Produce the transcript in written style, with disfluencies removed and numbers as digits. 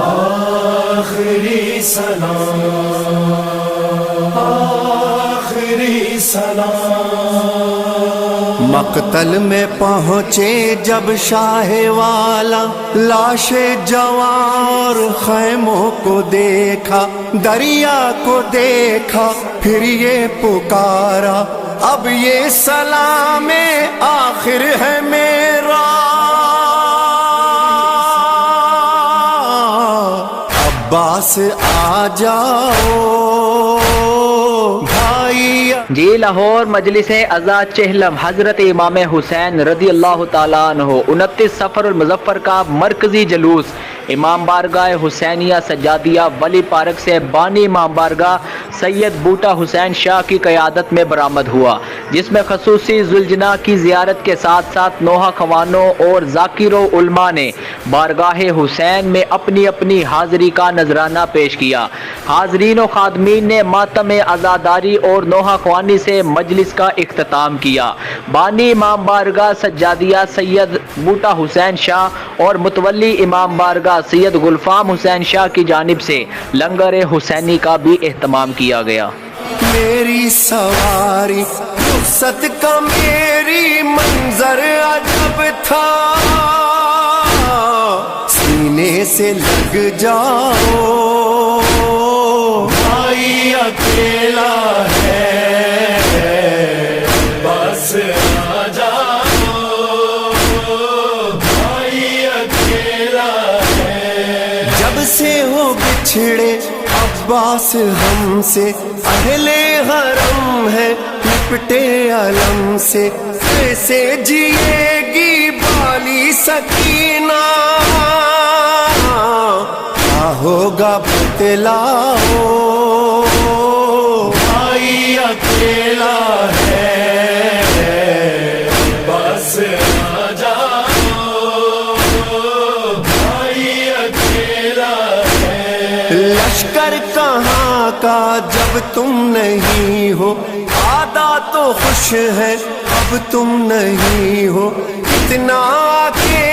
آخری سلام، آخری سلام۔ مقتل میں پہنچے جب شاہ والا، لاش جوار خیموں کو دیکھا، دریا کو دیکھا، پھر یہ پکارا، اب یہ سلام آخر ہے میرا، عباس آ جاؤ بھائی۔ جی لاہور مجلس عزا چہلم حضرت امام حسین رضی اللہ تعالیٰ عنہ 29 صفر المظفر کا مرکزی جلوس امام بارگاہ حسینیہ سجادیہ ولی پارک سے بانی امام بارگاہ سید بوٹا حسین شاہ کی قیادت میں برآمد ہوا، جس میں خصوصی ذوالجناح کی زیارت کے ساتھ ساتھ نوحہ خوانوں اور ذاکروں علماء نے بارگاہ حسین میں اپنی اپنی حاضری کا نذرانہ پیش کیا۔ حاضرین و خادمین نے ماتم عزاداری اور نوحہ خوانی سے مجلس کا اختتام کیا۔ بانی امام بارگاہ سجادیہ سید بوٹا حسین شاہ اور متولی امام بارگاہ سید گلفام حسین شاہ کی جانب سے لنگر حسینی کا بھی اہتمام کیا گیا۔ میری سواری رخصت کا میری منظر عجب تھا، سینے سے لگ جاؤ بھائی اکیلا ہے، بس آ جاؤ، بھائی اکیلا ہے۔ جب سے ہو بچھڑے عباس ہم سے، اہل حرم ہے لپٹے علم سے، کیسے جیے گی بالی سکینہ، کیا ہوگا بتلاؤ بھائی اکیلا ہے، بس آ جاؤ، بھائی اکیلا ہے۔ لشکر کہاں کا جب تم نہیں ہو، آدھا تو خوش ہے اب تم نہیں ہو، اتنا کہ